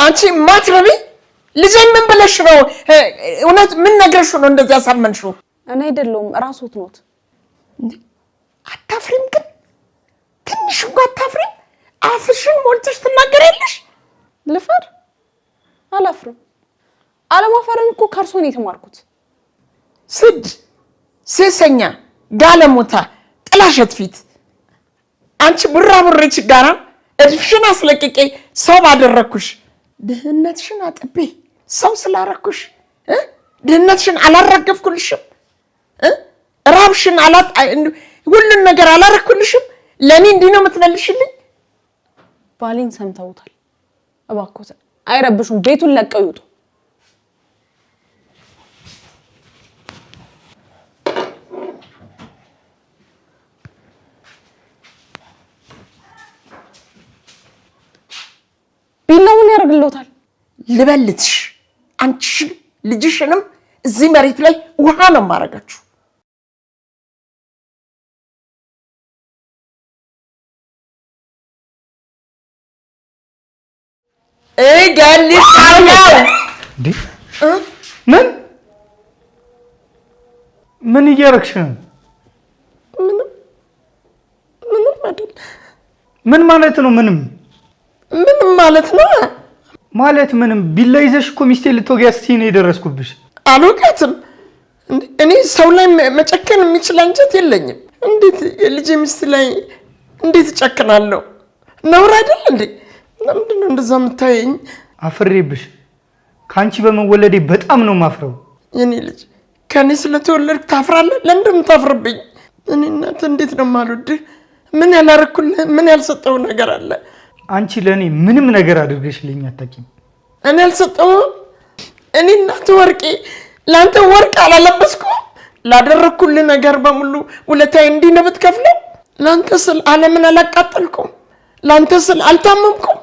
አንቺ ማትረቢ ልጄ ምን ብለሽ ነው እውነት ምን ነገርሽ ነው እንደዚህ ያሳመንሽው እኔ አይደለም ራስዎት ኖት አታፍሪም ግን ትንሽ እንኳን አታፍሪም አፍሽን ሞልተሽ ትናገሪያለሽ ልፈር አላፍርም አለማፈርን እኮ ከርሶን የተማርኩት ስድ ሴሰኛ ጋለሞታ ጥላሸት ፊት አንቺ ቡራቡሬች ጋራ እድፍሽን አስለቅቄ ሰው ባደረኩሽ ድህነትሽን አጥቤ ሰው ስላረኩሽ ድህነትሽን አላረገፍኩልሽም ራብሽን ሁሉን ነገር አላረኩልሽም ለኔ እንዲህ ነው የምትመልሽልኝ ባሌን ሰምተውታል እባክዎት አይረብሹም ቤቱን ለቀው ይውጡ ቢላውን ያርግልዎታል ልበልትሽ አንቺ ልጅሽንም እዚህ መሬት ላይ ውሃ ነው ማረጋችሁ እገልጻለሁ እንዴ ምን እያረክሽ ነው ምንም አይደል ምን ማለት ነው ምንም ማለት ነው ማለት ምንም ቢላ ይዘሽ እኮ ሚስቴ ልትወጊያት ሲኔ የደረስኩብሽ አልወጋትም እኔ ሰው ላይ መጨከን የሚችል አንጀት የለኝም እንዴት የልጄ ሚስት ላይ እንዴት ጨክናለሁ ነውር አይደል እንዴ ለምንድነው እንደዛ የምታየኝ አፍሬብሽ ካንቺ በመወለዴ በጣም ነው ማፍረው የኔ ልጅ ከኔ ስለተወለድክ ታፍራለህ ለምንድነው ታፍርብኝ እኔ እናት እንዴት ነው ማልወድህ ምን ያላረኩልህ ምን ያልሰጠው ነገር አለ አንቺ ለኔ ምንም ነገር አድርገሽልኝ አታውቂም እኔ ያልሰጠው እኔ እናት ወርቄ ላንተ ወርቅ አላለበስኩም ላደረኩልህ ነገር በሙሉ ውለታዬ እንዲህ ነው ብትከፍለው ላንተ ስል ዓለምን አላቃጠልኩም ላንተ ስል አልታመምኩም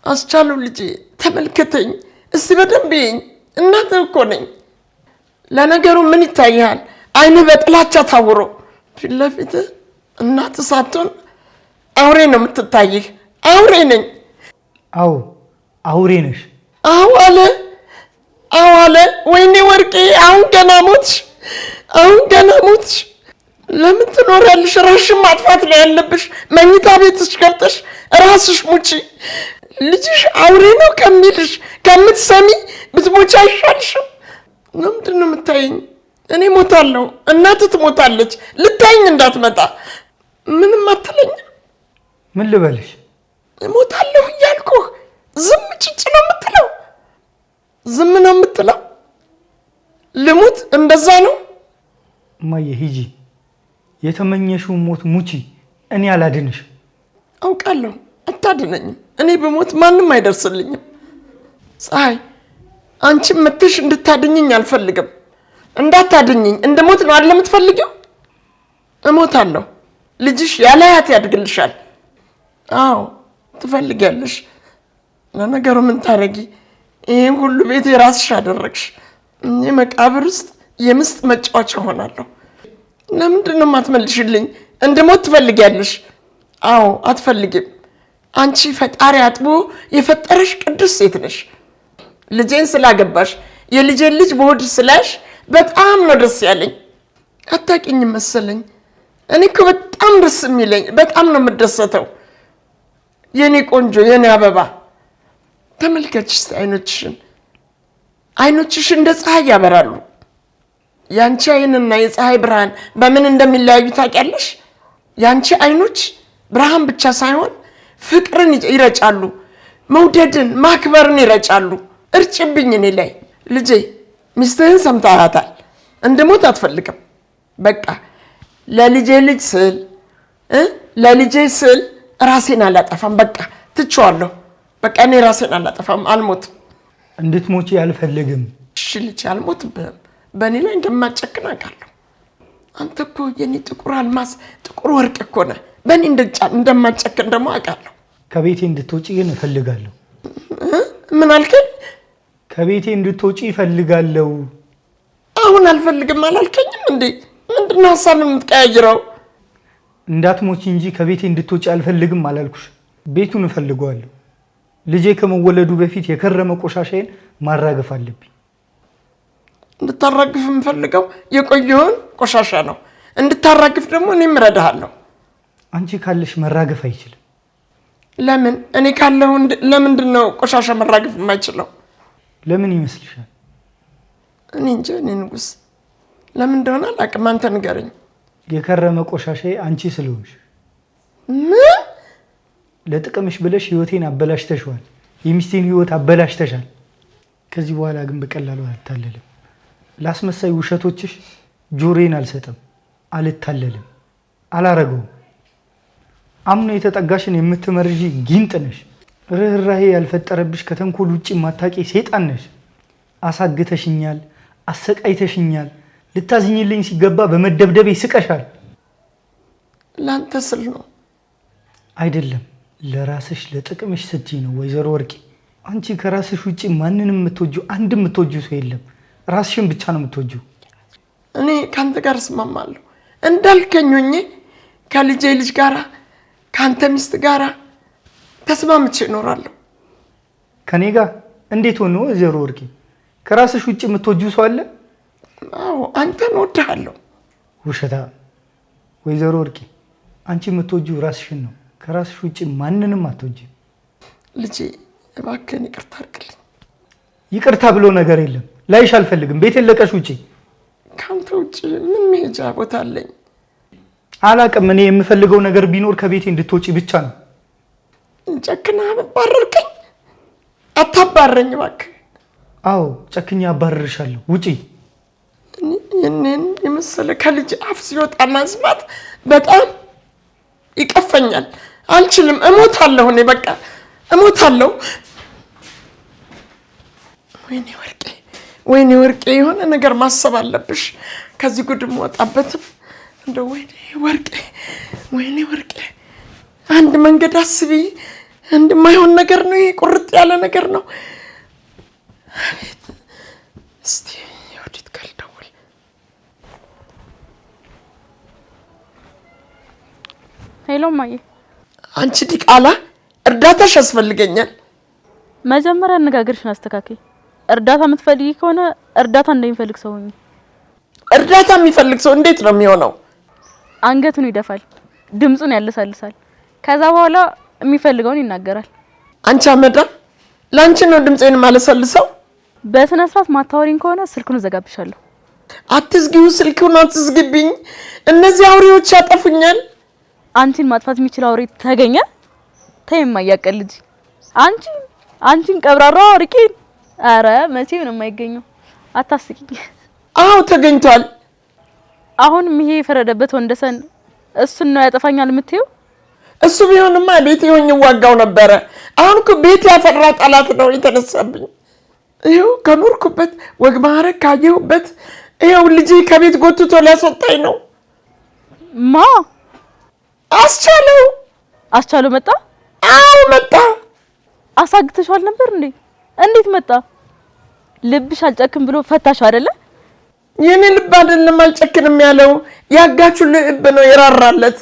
አስቻለው ልጄ ተመልከተኝ እስቲ በደንብ ይኝ እናት እኮ ነኝ ለነገሩ ምን ይታያል አይነ በጥላቻ ታውሮ ፊት ለፊት እናት ሳትሆን አውሬ ነው የምትታይህ አውሬ ነኝ አው አውሬ ነሽ አው አለ ወይኔ ወርቄ አሁን ገና ሞትሽ ለምን ትኖሪያለሽ ራስሽን ማጥፋት ላይ ያለብሽ መኝታ ቤትሽ ገብተሽ ራስሽ ሙቺ ልጅሽ አውሬ ነው ከሚልሽ ከምትሰሚ ብትሞቻ አይሻልሽም ለምንድነው የምታየኝ እኔ ሞታለሁ እናት ትሞታለች ልታየኝ እንዳትመጣ ምንም አትለኝ ምን ልበልሽ ሞታለሁ እያልኩህ ዝም ጭጭ ነው የምትለው ዝም ነው የምትለው ልሙት እንደዛ ነው ማየ ሂጂ የተመኘሽው ሞት ሙቺ እኔ አላድንሽ አውቃለሁ አታድነኝም እኔ በሞት ማንም አይደርስልኝም ፀሐይ አንቺ መጥተሽ እንድታድኝኝ አልፈልግም እንዳታድኝኝ እንደሞት ነው አይደል የምትፈልጊው እሞታለሁ ልጅሽ ያላያት ያድግልሻል አዎ ትፈልጊያለሽ ለነገሩ ምን ታረጊ ይሄን ሁሉ ቤት የራስሽ አደረግሽ እኔ መቃብር ውስጥ የምስጥ መጫወቻ ሆናለሁ ለምንድነው ማትመልሽልኝ እንደሞት ትፈልጊያለሽ አዎ አትፈልጊም አንቺ ፈጣሪ አጥቦ የፈጠረሽ ቅዱስ ሴት ነሽ ልጄን ስላገባሽ የልጄን ልጅ በሆድ ስላሽ በጣም ነው ደስ ያለኝ አታቂኝ መሰለኝ እኔ እኮ በጣም ደስ የሚለኝ በጣም ነው የምደሰተው የኔ ቆንጆ የኔ አበባ ተመልከች አይኖችሽ እንደ ፀሐይ ያበራሉ ያንቺ አይንና የፀሐይ ብርሃን በምን እንደሚለያዩ ታውቂያለሽ ያንቺ አይኖች ብርሃን ብቻ ሳይሆን ፍቅርን ይረጫሉ መውደድን ማክበርን ይረጫሉ እርጭብኝ እኔ ላይ ልጄ ሚስትህን ሰምታታል እንደሞት አትፈልግም በቃ ለልጄ ስል ራሴን አላጠፋም በቃ ትቼዋለሁ በቃ እኔ ራሴን አላጠፋም አልሞትም እንድትሞቺ አልፈልግም እሺ ልጄ አልሞትም በእኔ ላይ እንደማጨክን አውቃለሁ አንተ እኮ የኔ ጥቁር አልማስ ጥቁር ወርቅ እኮ ነህ በእኔ እንደማጨክን ደግሞ አውቃለሁ ከቤቴ እንድትወጪ ግን እፈልጋለሁ ምን አልከኝ ከቤቴ እንድትወጪ እፈልጋለሁ አሁን አልፈልግም አላልከኝም እንዴ ምንድነው ሐሳብን የምትቀያይረው እንዳትሞቺ እንጂ ከቤቴ እንድትወጪ አልፈልግም አላልኩሽ ቤቱን እፈልጋለሁ ልጄ ከመወለዱ በፊት የከረመ ቆሻሻዬን ማራገፍ አለብኝ። እንድታራግፍ የምፈልገው የቆየውን ቆሻሻ ነው። እንድታራግፍ ደግሞ እኔም እረዳሃለሁ። አንቺ ካለሽ መራገፍ አይችልም። ለምን? እኔ ካለሁ ለምንድን ነው ቆሻሻ መራገፍ የማይችለው? ለምን ይመስልሻል? እኔ እንጃ። እኔ ንጉስ ለምን እንደሆነ አላውቅም። አንተ ንገረኝ። የከረመ ቆሻሻዬ አንቺ ስለሆንሽ። ምን? ለጥቅምሽ ብለሽ ህይወቴን አበላሽተሽዋል። የሚስቴን ህይወት አበላሽተሻል። ከዚህ በኋላ ግን በቀላሉ አልታለልም። ላስመሳይ ውሸቶችሽ ጆሮዬን አልሰጥም። አልታለልም። አላረገውም። አምኖ የተጠጋሽን የምትመርዢ ጊንጥ ነሽ። ርህራሄ ያልፈጠረብሽ ከተንኮል ውጪ ማታቂ ሴጣን ነሽ። አሳግተሽኛል፣ አሰቃይተሽኛል። ልታዝኝልኝ ሲገባ በመደብደቤ ስቀሻል። ላንተ ስል ነው አይደለም፣ ለራስሽ ለጥቅምሽ ስትይ ነው። ወይዘሮ ወርቄ አንቺ ከራስሽ ውጪ ማንንም የምትወጂው አንድ የምትወጂው ሰው የለም። ራስሽን ብቻ ነው የምትወጂው። እኔ ካንተ ጋር እስማማለሁ። እንዳልከኝ ሆኜ ከልጄ ልጅ ጋራ ካንተ ሚስት ጋራ ተስማምቼ እኖራለሁ። ከኔ ጋር እንዴት ሆኖ? ወይዘሮ ወርቄ ከራስሽ ውጪ የምትወጂው ሰው አለ? አዎ አንተን እወድሃለሁ። ውሸታ። ወይዘሮ ወርቄ አንቺ የምትወጂው ራስሽን ነው። ከራስሽ ውጪ ማንንም አትወጂም። ልጄ እባክህን ይቅርታ አድርግልኝ። ይቅርታ ብሎ ነገር የለም። ላይሽ አልፈልግም። ቤቴን ለቀሽ ውጪ። ካንተ ውጪ ምን መሄጃ ቦታ አለኝ? አላቅም። እኔ የምፈልገው ነገር ቢኖር ከቤቴ እንድትወጪ ብቻ ነው። ጨክና አባረርከኝ። አታባረኝ እባክህ። አዎ ጨክኛ አባረርሻለሁ። ውጪ። እኔን የመሰለ ከልጅ አፍ ሲወጣ መስማት በጣም ይቀፈኛል። አልችልም። እሞታለሁ። እኔ በቃ እሞታለሁ። ወይኔ ወርቄ፣ ወይኔ ወርቄ፣ የሆነ ነገር ማሰብ አለብሽ። ከዚህ ጉድ የምወጣበትም እንደው ወይኔ ወርቄ፣ ወይኔ ወርቄ፣ አንድ መንገድ አስቢ። እንደማይሆን ነገር ነው ይሄ። ቁርጥ ያለ ነገር ነው። አቤት። እስቲ የወዲት ካልደውል። ሄሎ ማዬ። አንቺ ዲቃላ እርዳታሽ ያስፈልገኛል። መጀመሪያ አነጋገርሽን አስተካክይ። እርዳታ የምትፈልጊ ከሆነ እርዳታ እንደሚፈልግ ሰው ሁኚ። እርዳታ የሚፈልግ ሰው እንዴት ነው የሚሆነው? አንገቱን ይደፋል፣ ድምጹን ያለሳልሳል። ከዛ በኋላ የሚፈልገውን ይናገራል። አንቺ አመዳ፣ ላንቺ ነው ድምጼን ማለሰልሰው። በስነ ስርዓት ማታወሪኝ ከሆነ ስልኩን እዘጋብሻለሁ። አትዝጊው፣ ስልኩን አትዝግብኝ። እነዚህ አውሬዎች ያጠፉኛል። አንቺን ማጥፋት የሚችል አውሬ ተገኘ? ተይማ ያቀልጂ። አንቺን ቀብራራ አውሪቂ። አረ መቼም ነው የማይገኘው። አታስቂኝ። አዎ ተገኝቷል። አሁን ይሄ የፈረደበት ወንደሰን እሱን ነው ያጠፋኛል የምትይው? እሱ ቢሆንማ ቤት ይሆን ይዋጋው ነበረ። አሁን እኮ ቤት ያፈራ ጠላት ነው የተነሳብኝ። ይኸው ከኖርኩበት ወግ ማዕረግ ካየሁበት ይኸው ልጄ ከቤት ጎትቶ ሊያስወጣኝ ነው። ማ? አስቻለው መጣ? አዎ መጣ። አሳግተሽዋል ነበር እንዴ? እንዴት መጣ? ልብሽ አልጨክም ብሎ ፈታሽ አይደለ? የኔ ልብ አይደለም አልጨክንም ያለው፣ ያጋቹ ልብ ነው የራራለት።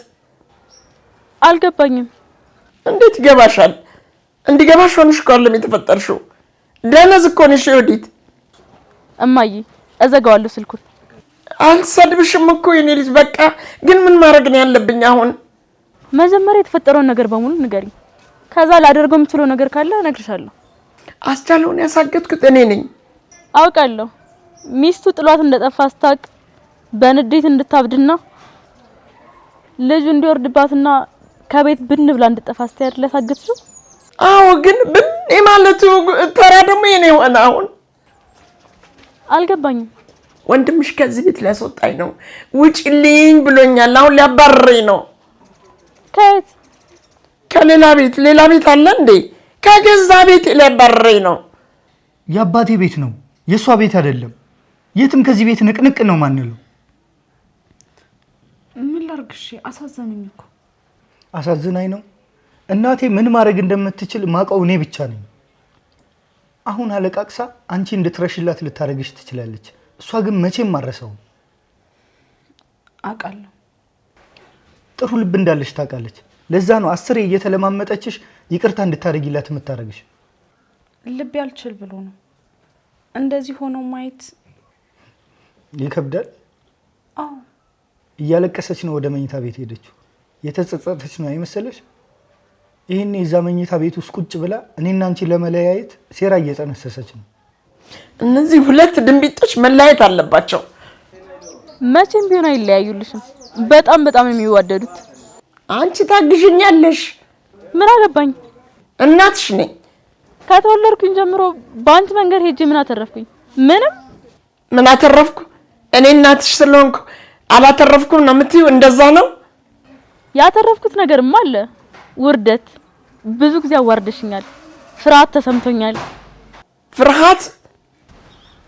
አልገባኝም። እንዴት ይገባሻል? እንዲገባሽ ሆነሽ እኮ አይደለም የተፈጠርሽው። ደነዝ እኮ ነሽ ወዲት። እማዬ እዘጋዋለሁ ስልኩን። አልሰድብሽም እኮ የኔ ልጅ። በቃ ግን ምን ማድረግ ነው ያለብኝ አሁን? መጀመሪያ የተፈጠረውን ነገር በሙሉ ንገሪኝ። ከዛ ላደርገው የምችለው ነገር ካለ እነግርሻለሁ። አስቻለውን ያሳገትኩት እኔ ነኝ። አውቃለሁ። ሚስቱ ጥሏት እንደጠፋ ስታውቅ በንዴት እንድታብድና ልጅ እንዲወርድባትና ከቤት ብን ብላ እንድጠፋ ስትያድ ለሳገትሽው። አዎ ግን ብን የማለቱ ተራ ደግሞ የኔ ሆነ። አሁን አልገባኝም። ወንድምሽ ከዚህ ቤት ሊያስወጣኝ ነው። ውጪልኝ ብሎኛል። አሁን ሊያባርረኝ ነው። ከየት? ከሌላ ቤት። ሌላ ቤት አለ እንዴ? ከገዛ ቤት ሊያባርረኝ ነው። የአባቴ ቤት ነው፣ የሷ ቤት አይደለም። የትም ከዚህ ቤት ንቅንቅ ነው ማንለው። ምን ላርግሽ? አሳዘነኝ እኮ። አሳዝናኝ ነው። እናቴ ምን ማድረግ እንደምትችል ማውቀው እኔ ብቻ ነኝ። አሁን አለቃቅሳ አንቺ እንድትረሽላት ልታረግሽ ትችላለች። እሷ ግን መቼም ማረሰው። አውቃለሁ። ጥሩ ልብ እንዳለሽ ታውቃለች። ለዛ ነው 10 እየተለማመጠችሽ ይቅርታ እንድታረጊላት የምታረግሽ። ልብ ያልችል ብሎ ነው እንደዚህ ሆኖ ማየት ይከብዳል። አዎ እያለቀሰች ነው ወደ መኝታ ቤት ሄደችው። የተጸጸተች ነው አይመስልሽ? ይሄን እዛ መኝታ ቤት ውስጥ ቁጭ ብላ እኔና አንቺ ለመለያየት ሴራ እየጠነሰሰች ነው። እነዚህ ሁለት ድንቢጦች መለያየት አለባቸው። መቼም ቢሆን አይለያዩልሽም። በጣም በጣም የሚዋደዱት። አንቺ ታግዥኛለሽ? ምን አገባኝ? እናትሽ ነኝ። ከተወለድኩኝ ጀምሮ በአንቺ መንገድ ሄጄ ምን አተረፍኩኝ? ምንም። ምን አተረፍኩ? እኔ እናትሽ ስለሆንኩ አላተረፍኩም ነው የምትይው? እንደዛ ነው። ያተረፍኩት ነገርማ አለ። ውርደት። ብዙ ጊዜ አዋርደሽኛል። ፍርሃት ተሰምቶኛል። ፍርሃት?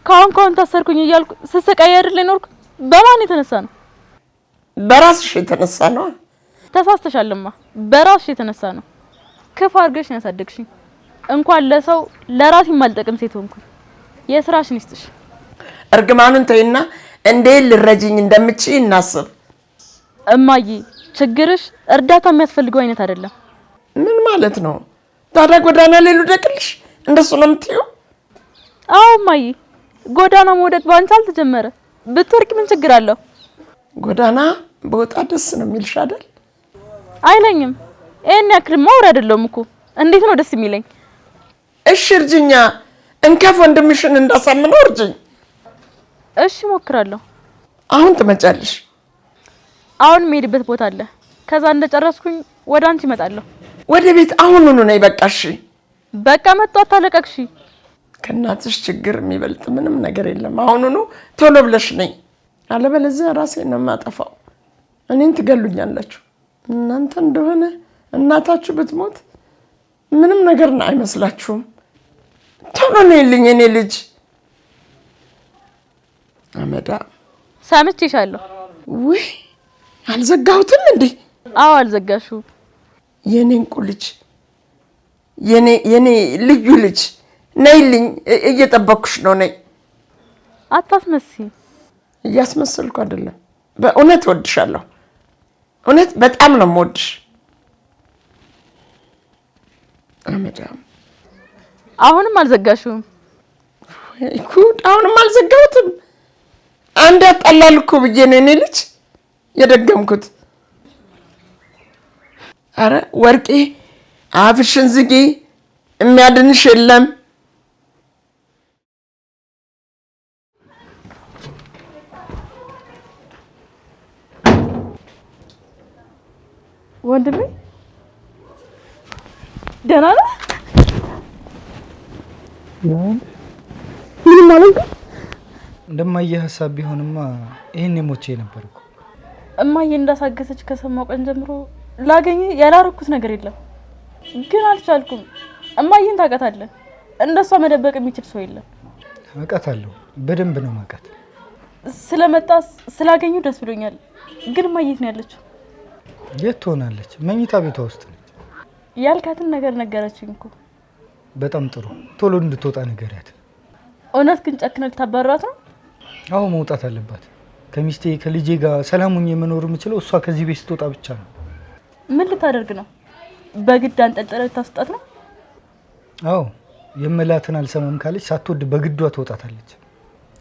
ካሁን ታሰርኩኝ እያልኩ ስሰቃይ አይደል ኖርኩ? በማን የተነሳ ነው? በራስሽ የተነሳ ነው። ተሳስተሻልማ። በራስሽ የተነሳ ነው። ክፉ አድርገሽ ነው ያሳደግሽኝ። እንኳን ለሰው ለራሴ ማልጠቅም ሴት ሆንኩ። የስራሽን ይስጥሽ። እርግማኑን ተይና እንዴ ልረጅኝ እንደምችይ እናስብ። እማዬ ችግርሽ እርዳታ የሚያስፈልገው አይነት አይደለም። ምን ማለት ነው ታዲያ? ጎዳና ላይ ልውደቅልሽ? እንደሱ ነው የምትይው? አዎ እማዬ፣ ጎዳና መውደቅ ባንቺ አልተጀመረ። ብትወርቂ ምን ችግር አለው? ጎዳና በወጣ ደስ ነው የሚልሽ አይደል? አይለኝም። ይሄን ያክልማ ወሬ አይደለም እኮ። እንዴት ነው ደስ የሚለኝ? እሺ እርጅኛ። እንከፍ ወንድምሽን እንዳሳምነው እርጅኝ። እሺ ሞክራለሁ። አሁን ትመጫለሽ? አሁን የምሄድበት ቦታ አለ። ከዛ እንደጨረስኩኝ ወደ አንቺ እመጣለሁ። ወደ ቤት አሁኑኑ ነይ። በቃ እሺ። በቃ መጣሁ። አታለቀቅሽ። ከእናትሽ ችግር የሚበልጥ ምንም ነገር የለም። አሁኑኑ ቶሎ ብለሽ ነይ። አለበለዚያ ራሴን ነው የማጠፋው። እኔን ትገሉኛላችሁ። እናንተ እንደሆነ እናታችሁ ብትሞት ምንም ነገር አይመስላችሁም። ቶሎ ነይልኝ የኔ ልጅ። አመዳ ሰምቼሻለሁ። ውይ አልዘጋሁትም እንዴ? አዎ አልዘጋሽው። የኔ እንቁ ልጅ፣ የኔ ልዩ ልጅ ነይልኝ። እየጠበኩሽ ነው። ነይ። አታስመስይ። እያስመሰልኩ አይደለም። በእውነት ወድሻለሁ። እውነት በጣም ነው የምወድሽ። አመዳም አሁንም አልዘጋሽውም? ጉድ! አሁንም አልዘጋሁትም። አንድ ያጣላል እኮ ብዬ ነው የኔ ልጅ የደገምኩት። አረ ወርቄ አፍሽን ዝጊ፣ የሚያድንሽ የለም። ወንድሜ ደህና ነህ? ምን ማለት ነው? እንደማየ ሐሳብ ቢሆንማ ይሄን ሞቼ ነበር እኮ። እማዬ እንዳሳገሰች ከሰማው ቀን ጀምሮ ላገኝ ያላረኩት ነገር የለም፣ ግን አልቻልኩም። እማዬን ታውቃታለህ። እንደሷ መደበቅ የሚችል ሰው የለም። አውቃታለሁ፣ በደንብ ነው ማውቃት። ስለመጣ ስላገኘው ደስ ብሎኛል። ግን እማዬ የት ነው ያለችው? የት ትሆናለች? መኝታ ቤቷ ውስጥ ነች። ያልካትን ነገር ነገረችኝ እኮ። በጣም ጥሩ። ቶሎ እንድትወጣ ንገሪያት። እውነት ግን ጨክነህ ልታባርራት ነው? አዎ መውጣት አለባት። ከሚስቴ ከልጄ ጋር ሰላሙኝ የመኖር የምችለው እሷ ከዚህ ቤት ስትወጣ ብቻ ነው። ምን ልታደርግ ነው? በግድ አንጠልጥለህ ልታስወጣት ነው? አዎ የምላትን አልሰማም ካለች ሳትወድ በግዷ ትወጣታለች።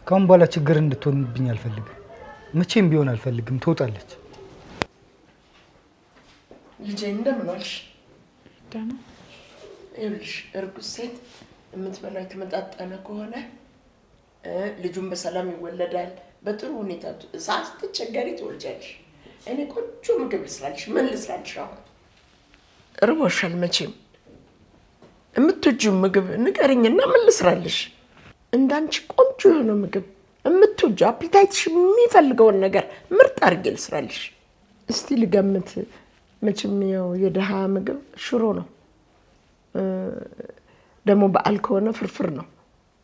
ካሁን በኋላ ችግር እንድትሆንብኝ አልፈልግም። መቼም ቢሆን አልፈልግም። ትወጣለች። ልጄ እንደምን ዋልሽ? ደህና። ይኸውልሽ እርጉዝ ሴት የምትበላው የተመጣጠነ ከሆነ ልጁን በሰላም ይወለዳል። በጥሩ ሁኔታ ሳትቸገሪ ትወልጃለሽ። እኔ ቆንጆ ምግብ ልስራልሽ። ምን ልስራልሽ? አሁን እርቦሻል መቼም። የምትወጂው ምግብ ንገሪኝና ምን ልስራልሽ? እንዳንቺ ቆንጆ የሆነ ምግብ የምትወጂው አፒታይትሽ የሚፈልገውን ነገር ምርጥ አድርጌ ልስራልሽ። እስቲ ልገምት። መቼም ያው የደሃ ምግብ ሽሮ ነው፣ ደግሞ በዓል ከሆነ ፍርፍር ነው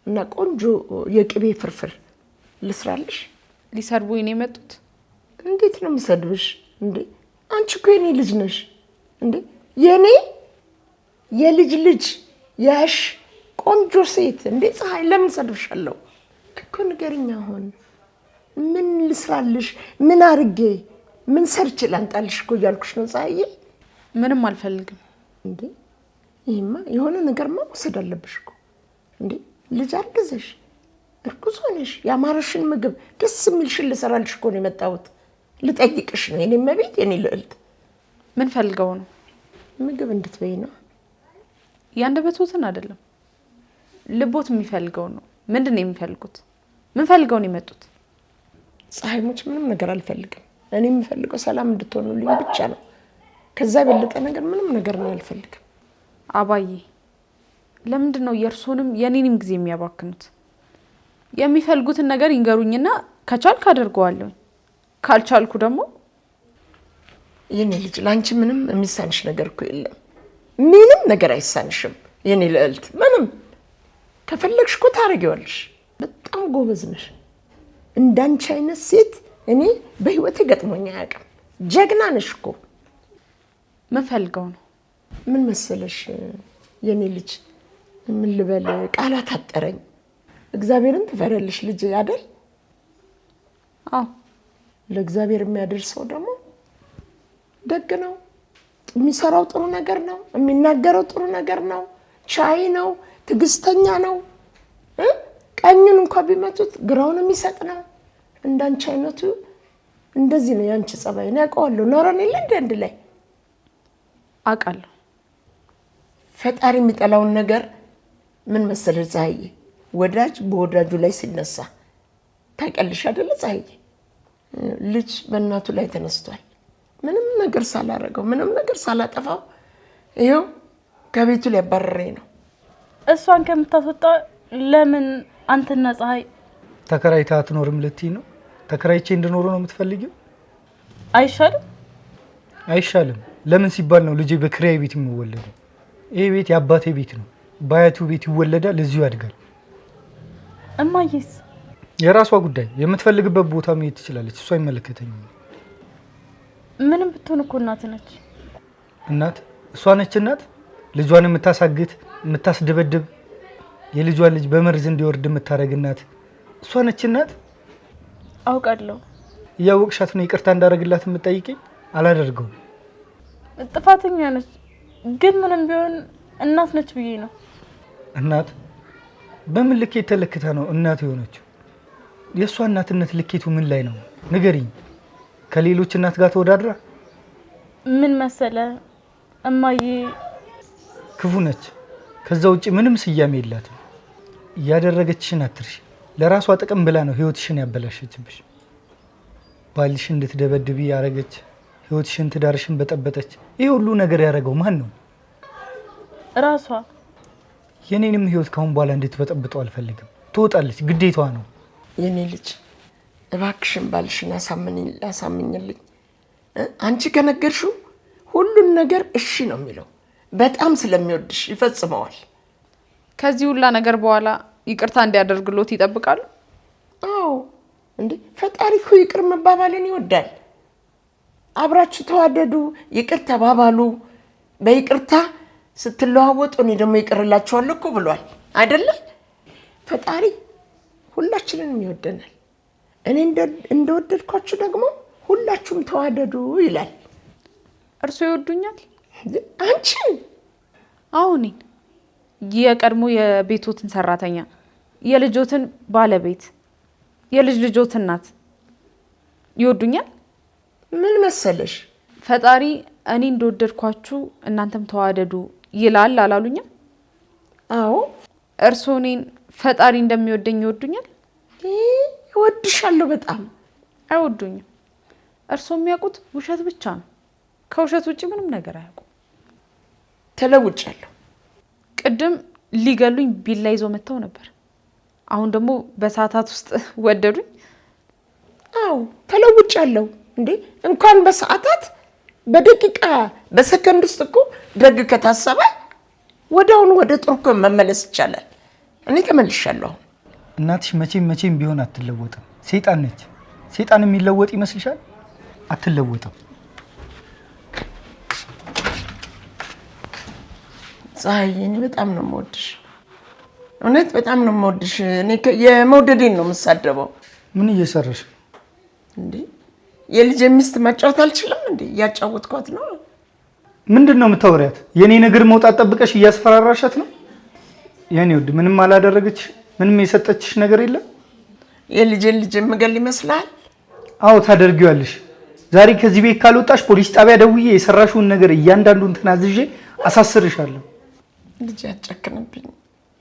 እና ቆንጆ የቅቤ ፍርፍር ልስራልሽ። ሊሰርቡኝ ነው የመጡት? እንዴት ነው የምሰድብሽ እንዴ? አንቺ እኮ የኔ ልጅ ነሽ እንዴ? የኔ የልጅ ልጅ ያሽ ቆንጆ ሴት እንዴ! ፀሐይ ለምን ሰድብሻለሁ እኮ? ንገሪኝ አሁን ምን ልስራልሽ? ምን አርጌ ምን ሰርች ላንጣልሽ እኮ እያልኩሽ ነው ፀሐዬ። ምንም አልፈልግም። እንዴ ይሄማ የሆነ ነገርማ መውሰድ አለብሽ እኮ። እንዴ ልጅ አርግዘሽ እርጉዝ ሆነሽ ያማረሽን ምግብ ደስ የሚልሽን ልሰራልሽ እኮ ነው የመጣሁት። ልጠይቅሽ ነው የኔ መቤት የኔ ልዕልት። ምን ፈልገው ነው? ምግብ እንድትበይ ነው። ያንደበቱትን አይደለም ልቦት የሚፈልገው ነው። ምንድነው የሚፈልጉት? ምን ፈልገው ነው የመጡት? ፀሐይሞች ምንም ነገር አልፈልግም። እኔ የምፈልገው ሰላም እንድትሆኑልኝ ብቻ ነው። ከዛ የበለጠ ነገር ምንም ነገር ነው አልፈልግም። አባዬ ለምንድነው የእርሶንም የኔንም ጊዜ የሚያባክኑት? የሚፈልጉትን ነገር ይንገሩኝና ከቻልኩ አደርገዋለሁ፣ ካልቻልኩ ደግሞ የኔ ልጅ ላንቺ ምንም የሚሳንሽ ነገር እኮ የለም። ምንም ነገር አይሳንሽም የኔ ልዕልት። ምንም ከፈለግሽ እኮ ታረጊዋለሽ። በጣም ጎበዝ ነሽ። እንዳንቺ አይነት ሴት እኔ በህይወቴ ገጥሞኝ አያውቅም። ጀግና ነሽ እኮ። ምን ፈልገው ነው? ምን መሰለሽ የኔ ልጅ፣ ምን ልበል ቃላት አጠረኝ። እግዚአብሔርን ትፈሪያለሽ ልጅ አይደል? አዎ። ለእግዚአብሔር የሚያደርሰው ደግሞ ደግ ነው። የሚሰራው ጥሩ ነገር ነው። የሚናገረው ጥሩ ነገር ነው። ቻይ ነው። ትዕግስተኛ ነው። ቀኙን እንኳን ቢመቱት ግራውን የሚሰጥ ነው። እንዳንቺ አይነቱ እንደዚህ ነው ያንቺ ጸባይ። ነው ያውቀዋለሁ። ኖረን የለ አንድ ላይ አውቃለሁ። ፈጣሪ የሚጠላውን ነገር ምን መሰለሽ ፀሐዬ፣ ወዳጅ በወዳጁ ላይ ሲነሳ ታውቂያለሽ አይደለ ፀሐዬ? ልጅ በእናቱ ላይ ተነስቷል። ምንም ነገር ሳላረገው ምንም ነገር ሳላጠፋው ይኸው ከቤቱ ሊያባረረኝ ነው። እሷን ከምታስወጣ ለምን አንተና ፀሐይ ተከራይታ አትኖርም ልትይ ነው? ተከራይቼ እንድኖር ነው የምትፈልጊው? አይሻልም? አይሻልም። ለምን ሲባል ነው ልጄ በክራይ ቤት የሚወለደው? ይሄ ቤት የአባቴ ቤት ነው። በአያቱ ቤት ይወለዳል፣ እዚሁ ያድጋል። እማዬስ? የራሷ ጉዳይ። የምትፈልግበት ቦታ መሄድ ትችላለች። እሷ አይመለከተኝም። ምንም ብትሆን እኮ እናት ነች። እናት? እሷ ነች እናት? ልጇን የምታሳግት የምታስደበድብ፣ የልጇን ልጅ በመርዝ እንዲወርድ የምታደርግ እናት እሷ ነች እናት? አውቃለሁ። እያወቅሻት ነው ይቅርታ እንዳደረግላት የምትጠይቀኝ? አላደርገውም። ጥፋተኛ ነች፣ ግን ምንም ቢሆን እናት ነች ብዬ ነው። እናት? በምን ልኬት ተለክታ ነው እናት የሆነችው? የእሷ እናትነት ልኬቱ ምን ላይ ነው ንገሪኝ። ከሌሎች እናት ጋር ተወዳድራ? ምን መሰለ እማዬ ክፉ ነች። ከዛ ውጪ ምንም ስያሜ የላትም። እያደረገችሽን አትርሺ። ለራሷ ጥቅም ብላ ነው ህይወትሽን ያበላሸችብሽ። ባልሽ እንድትደበድቢ ያረገች፣ ህይወትሽን ትዳርሽን በጠበጠች። ይሄ ሁሉ ነገር ያደረገው ማን ነው? ራሷ። የኔንም ህይወት ካሁን በኋላ እንድትበጠብጠው አልፈልግም። ትወጣለች፣ ግዴታዋ ነው። የኔ ልጅ እባክሽን ባልሽን አሳምኝልኝ። አንቺ ከነገርሽው ሁሉን ነገር እሺ ነው የሚለው። በጣም ስለሚወድሽ ይፈጽመዋል። ከዚህ ሁላ ነገር በኋላ ይቅርታ እንዲያደርግሎት ይጠብቃሉ? አዎ እንዴ ፈጣሪ እኮ ይቅር መባባልን ይወዳል። አብራችሁ ተዋደዱ፣ ይቅር ተባባሉ። በይቅርታ ስትለዋወጡ እኔ ደግሞ ይቅርላችኋለሁ እኮ ብሏል አይደለ? ፈጣሪ ሁላችንንም ይወደናል። እኔ እንደወደድኳችሁ ደግሞ ሁላችሁም ተዋደዱ ይላል። እርሱ ይወዱኛል? አንቺን? አሁን የቀድሞ የቤቶትን ሰራተኛ፣ የልጆትን ባለቤት፣ የልጅ ልጆትን እናት ይወዱኛል? ምን መሰለሽ ፈጣሪ እኔ እንደወደድኳችሁ እናንተም ተዋደዱ ይላል አላሉኝም? አዎ። እርሱ እኔን ፈጣሪ እንደሚወደኝ ይወዱኛል? እወድሻለሁ በጣም። አይወዱኝም። እርሱ የሚያውቁት ውሸት ብቻ ነው። ከውሸት ውጪ ምንም ነገር አያውቁም። ተለውጫለሁ። ቅድም ሊገሉኝ ቢላ ይዘው መጥተው ነበር። አሁን ደግሞ በሰዓታት ውስጥ ወደዱኝ። አዎ ተለውጫለሁ። እንዴ እንኳን በሰዓታት በደቂቃ በሰከንድ ውስጥ እኮ ደግ ከታሰበ ወዲያውኑ ወደ ጥሩ እኮ መመለስ ይቻላል። እኔ ተመልሻለሁ። እናትሽ መቼም ቢሆን አትለወጥም። ሰይጣን ነች። ሰይጣን የሚለወጥ ይመስልሻል? አትለወጥም። ፀሐይ እኔ በጣም ነው የምወድሽ። እውነት በጣም ነው የምወድሽ። እኔ የመውደዴን ነው የምሳደበው። ምን እየሰራሽ እንዴ? የልጅ ሚስት ማጫወት አልችልም እንዴ? እያጫወትኳት ነው። ምንድን ነው የምታወሪያት? የኔ ነገር መውጣት ጠብቀሽ እያስፈራራሻት ነው? የኔ ውድ ምንም አላደረገች? ምንም የሰጠችሽ ነገር የለም? የልጄን ልጅ መገል ይመስላል? አዎ ታደርጊዋለሽ። ዛሬ ከዚህ ቤት ካልወጣሽ ፖሊስ ጣቢያ ደውዬ የሰራሽውን ነገር እያንዳንዱን ተናዝዤ አሳስርሻለሁ። ልጅ አጨክንብኝ።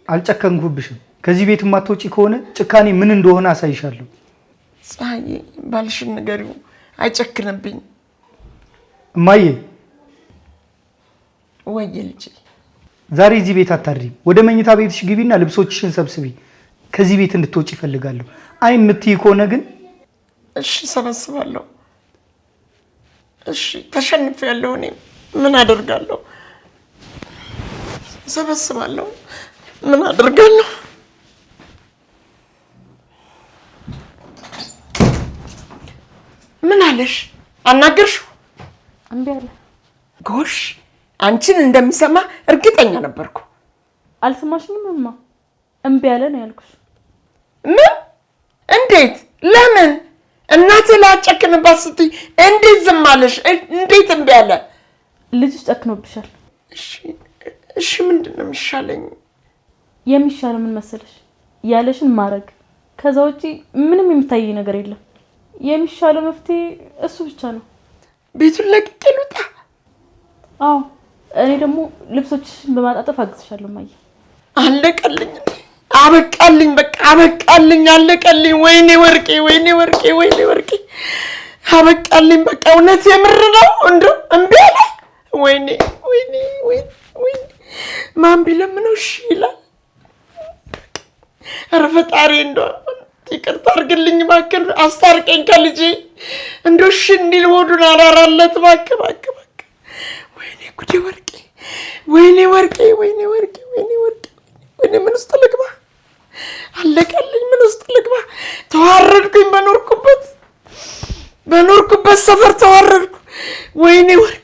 አልጨከንኩብሽም። ከዚህ ቤት ማትወጪ ከሆነ ጭካኔ ምን እንደሆነ አሳይሻለሁ። ፀሐዬ ባልሽን ንገሪው፣ አይጨክንብኝ። እማዬ ወይ ልጅ ዛሬ እዚህ ቤት አታድሪም። ወደ መኝታ ቤትሽ ግቢና ልብሶችሽን ሰብስቢ። ከዚህ ቤት እንድትወጪ እፈልጋለሁ። አይ የምትይ ከሆነ ግን እሺ ሰበስባለሁ። እሺ ተሸንፌያለሁ። እኔ ምን አደርጋለሁ? ሰበስባለሁ። ምን አደርጋለሁ? ምን አለሽ? አናገርሽው? እምቢ አለ። ጎሽ አንቺን እንደሚሰማ እርግጠኛ ነበርኩ። አልሰማሽኝም እማ? እምቢ አለ ነው ያልኩሽ። ምን? እንዴት? ለምን? እናትህ ላጨክንባት ስትይ እንዴት ዝም አለሽ? እንዴት እምቢ አለ? ልጅሽ ጨክኖብሻል። እሺ ምንድን ነው የሚሻለኝ? የሚሻለው ምን መሰለሽ? ያለሽን ማድረግ። ከዛ ውጪ ምንም የሚታይ ነገር የለም። የሚሻለው መፍትሄ እሱ ብቻ ነው። ቤቱን ለቅቄ ልውጣ? አዎ እኔ ደግሞ ልብሶችሽን በማጣጠፍ አግዝሻለሁ። ማየ አለቀልኝ። አበቃልኝ። በቃ አበቃልኝ። አለቀልኝ። ወይኔ ወርቄ፣ ወይኔ ወርቄ፣ ወይኔ ወርቄ፣ አበቃልኝ። በቃ እውነት የምር ነው እንደው እምቢ አለ። ወይኔ ወይኔ ወይኔ ማን ቢለምነው እሺ ይላል? ኧረ ፈጣሪ እንደው ይቅርታ አድርግልኝ እባክህ፣ አስታርቀኝ ከልጄ። እንደው እሺ እንዲል ሆዱን አራራለት እባክህ፣ እባክህ፣ እባክህ። ወይኔ ጉዴ ወርቄ፣ ወይኔ ወርቄ፣ ወይኔ ወርቄ፣ ወይኔ ወርቄ፣ ወይኔ ምን ውስጥ ልግባ? አለቀልኝ። ምን ውስጥ ልግባ? ተዋረድኩኝ። በኖርኩበት ሰፈር ተዋረድኩ። ወይኔ ወርቄ